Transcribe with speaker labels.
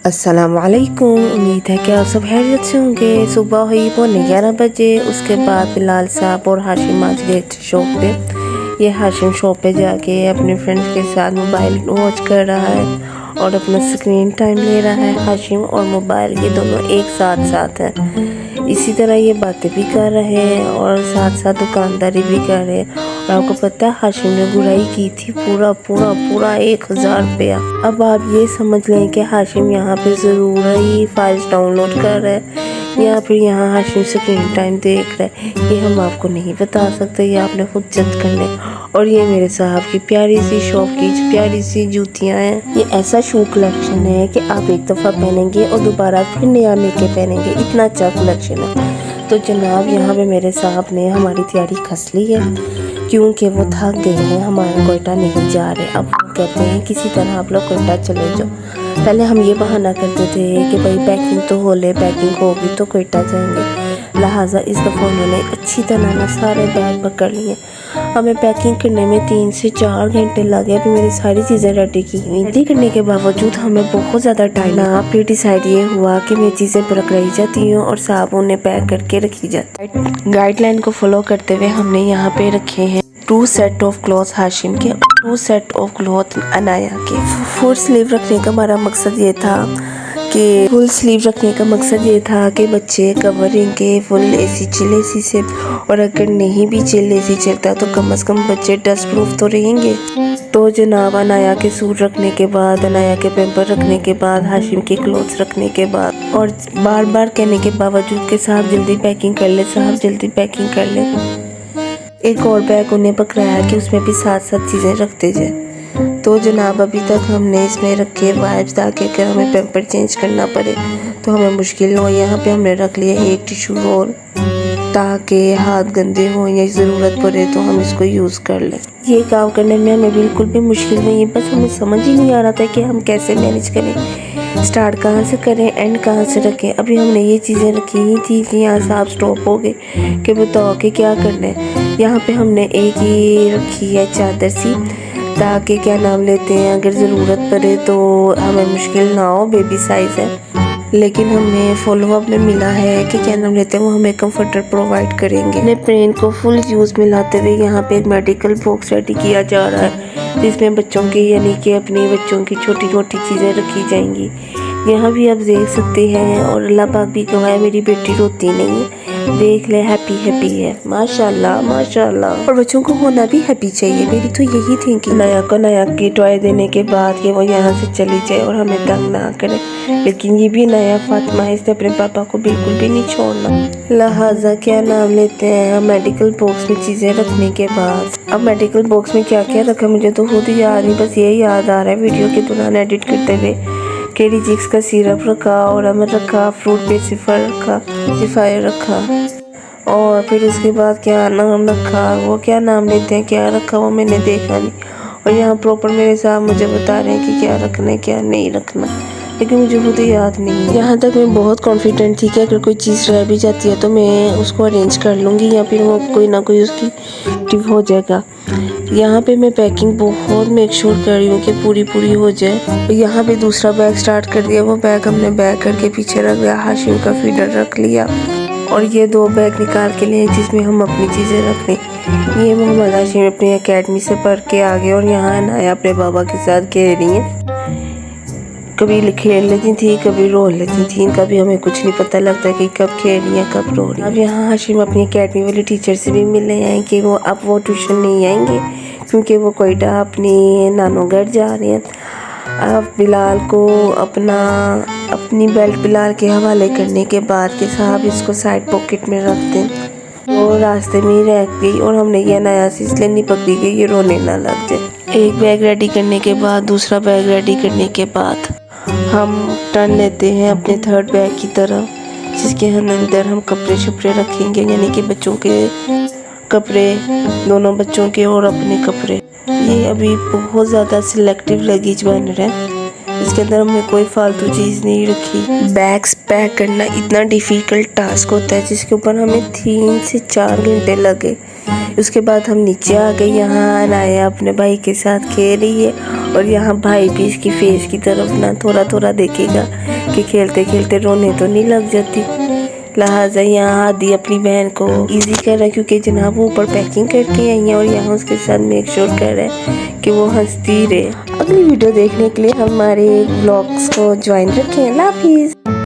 Speaker 1: अस्सलामुअलैकुम। उम्मीद है कि आप सब खैरियत से होंगे। सुबह हुई 11:15 बजे। उसके बाद बिलाल साहब और हाशिम आज गए थे शॉप पे। ये हाशिम शॉप पे जाके अपने फ्रेंड्स के साथ मोबाइल वॉच कर रहा है और अपना स्क्रीन टाइम ले रहा है। हाशिम और मोबाइल ये दोनों एक साथ साथ हैं। इसी तरह ये बातें भी कर रहे हैं और साथ साथ दुकानदारी भी कर रहे हैं। और आपको पता है हाशिम ने गुराई की थी पूरा 1000 रुपया। अब आप ये समझ लें कि हाशिम यहाँ पे ज़रूर ही फाइल्स डाउनलोड कर रहा है या फिर यहाँ हाशिम स्क्रीन टाइम देख रहा है। ये हम आपको नहीं बता सकते, ये आपने खुद जज करना है। और ये मेरे साहब की प्यारी सी शॉप की प्यारी सी जूतियाँ हैं। ये ऐसा शू कलेक्शन है कि आप एक दफ़ा पहनेंगे और दोबारा फिर नया लेके पहनेंगे, इतना अच्छा कलेक्शन है। तो जनाब यहाँ पे मेरे साहब ने हमारी तैयारी खस ली है क्योंकि वो थक गए हैं, हमारा कोयटा नहीं जा रहे। अब वो कहते हैं किसी तरह आप लोग कोयटा चले जाओ। पहले हम ये बहाना करते थे कि भाई पैकिंग तो हो ले, पैकिंग होगी तो कोयटा जाएंगे। लिहाजा इस दफ़ा उन्होंने अच्छी तरह ना सारे बैग पकड़ लिए। हमें पैकिंग करने में 3 से 4 घंटे लगे। अभी मेरी सारी चीज़ें रेडी की हुई। रेडी करने के बावजूद हमें बहुत ज़्यादा टाइम लगा। फिर डिसाइड ये हुआ कि मेरी चीज़ें पकड़ाई जाती हैं और साहब उन्हें पैक करके रखी जाती है। गाइडलाइन को फॉलो करते हुए हमने यहाँ पे रखे हैं 2 सेट ऑफ क्लॉथ हाशिम के और 2 सेट ऑफ क्लॉथ अनाया के। फुल स्लीव रखने का हमारा मकसद ये था कि बच्चे कवर रहेंगे फुल एसी चिल एसी से, और अगर नहीं भी चिल एसी चलता तो कम से कम बच्चे डस्ट प्रूफ तो रहेंगे। तो जनाब अनाया के सूट रखने के बाद, अनाया के पेपर रखने के बाद, हाशिम के क्लोथ्स रखने के बाद और बार बार कहने के बावजूद कि साहब जल्दी पैकिंग कर ले, साहब जल्दी पैकिंग कर ले, एक और बैग उन्हें पकड़ाया कि उसमें भी साथ साथ चीज़ें रखते जाए। तो जनाब अभी तक हमने इसमें रखे वाइप्स ताकि अगर हमें पेपर चेंज करना पड़े तो हमें मुश्किल हो। यहाँ पे हमने रख लिया एक टिश्यू रोल ताकि हाथ गंदे हों या ज़रूरत पड़े तो हम इसको यूज़ कर लें। ये काम करने में हमें बिल्कुल भी मुश्किल नहीं, बस हमें समझ ही नहीं आ रहा था कि हम कैसे मैनेज करें, स्टार्ट कहाँ से करें, एंड कहाँ से रखें। अभी हमने ये चीज़ें रखी ही थी कि यहाँ से आप स्टॉप हो गए कि बताओ कि क्या करना है। यहाँ पे हमने एक ही रखी है चादर सी ताकि क्या नाम लेते हैं अगर ज़रूरत पड़े तो हमें मुश्किल ना हो। बेबी साइज़ है लेकिन हमें फॉलोअप में मिला है कि क्या नाम लेते हैं वो हमें कंफर्टर प्रोवाइड करेंगे। अपने पेन को फुल यूज़ में लाते हुए यहाँ पे एक मेडिकल बॉक्स रेडी किया जा रहा है जिसमें बच्चों की यानी कि अपने बच्चों की छोटी छोटी चीज़ें रखी जाएंगी। यहाँ भी आप देख सकते हैं और अल्लाह पाक भी गवाह मेरी बेटी रोती नहीं है, देख ले हैप्पी है माशाल्लाह माशाल्लाह। और बच्चों को होना भी हैप्पी चाहिए, मेरी तो यही थिंकिंग। नया को नया की टॉय देने के बाद कि वो यहाँ से चली जाए और हमें तंग ना करे, लेकिन ये भी नया फातिमा है, इसने अपने पापा को बिल्कुल भी नहीं छोड़ना। लिहाजा क्या नाम लेते हैं मेडिकल बॉक्स में चीज़ें रखने के बाद, अब मेडिकल बॉक्स में क्या क्या रखा मुझे तो खुद ही याद नहीं, बस यही याद आ रहा है वीडियो के दौरान एडिट करते हुए। केडी जिक्स का सिरप रखा और अमर रखा, फ्रूट पेसिफायर रखा और फिर उसके बाद क्या नाम रखा, वो क्या नाम लेते हैं क्या रखा वो मैंने देखा नहीं। और यहाँ प्रॉपर मेरे साहब मुझे बता रहे हैं कि क्या रखना है क्या नहीं रखना, लेकिन मुझे खुद ही याद नहीं है। यहाँ तक मैं बहुत कॉन्फिडेंट थी कि अगर कोई चीज़ रह भी जाती है तो मैं उसको अरेंज कर लूँगी या फिर वो कोई ना कोई उसकी टिप हो जाएगा। यहाँ पे मैं पैकिंग बहुत मेक श्योर कर रही हूँ कि पूरी हो जाए। यहाँ पे दूसरा बैग स्टार्ट कर दिया, वो बैग हमने बैग करके पीछे रख दिया, हाशिम का फीडर रख लिया और ये 2 बैग निकाल के लिए जिसमें हम अपनी चीज़ें रख लें। ये मोहम्मद हाशिम अपनी एकेडमी से पढ़ के आ गए और यहाँ अनाया अपने बाबा के साथ खेल रही हैं। कभी खेल लेती थी कभी रो लेती थी, इनका भी हमें कुछ नहीं पता लगता कि कब खेल रही हैं कब रो रही हैं। अब यहाँ हाशिम अपनी एकेडमी वाली टीचर से भी मिलने आए कि वो अब वो ट्यूशन नहीं आएंगे क्योंकि वो कोयटा अपनी नानो घर जा रहे हैं। अब बिलाल को अपनी बेल्ट बिलाल के हवाले करने के बाद के साहब इसको साइड पॉकेट में रख दें, तो रास्ते में ही रह गई और हमने ये नया से इसलिए नहीं पकड़ी गई ये रोने ना लग जाए। एक बैग रेडी करने के बाद दूसरा बैग रेडी करने के बाद हम टर्न लेते हैं अपने थर्ड बैग की तरफ जिसके अंदर हम कपड़े शपड़े रखेंगे, यानी कि बच्चों के कपड़े, दोनों बच्चों के और अपने कपड़े। ये अभी बहुत ज़्यादा सिलेक्टिव लगेज बन रहा है, इसके अंदर हमने कोई फालतू चीज़ नहीं रखी। बैग्स पैक करना इतना डिफ़िकल्ट टास्क होता है जिसके ऊपर हमें 3 से 4 घंटे लगे। उसके बाद हम नीचे आ गए, यहाँ अनाया अपने भाई के साथ खेल रही है और यहाँ भाई भी इसकी फेस की तरफ ना थोड़ा थोड़ा देखेगा कि खेलते खेलते रोने तो नहीं लग जाती। लिहाजा यहाँ आदि अपनी बहन को इजी कर रहा है क्योंकि जनाब वो ऊपर पैकिंग करके आई है और यहाँ उसके साथ मेक श्योर कर रहा है कि वो हंसती रहे। अगली वीडियो देखने के लिए हमारे ब्लॉग्स को ज्वाइन रखें। अल्लाह हाफिज़।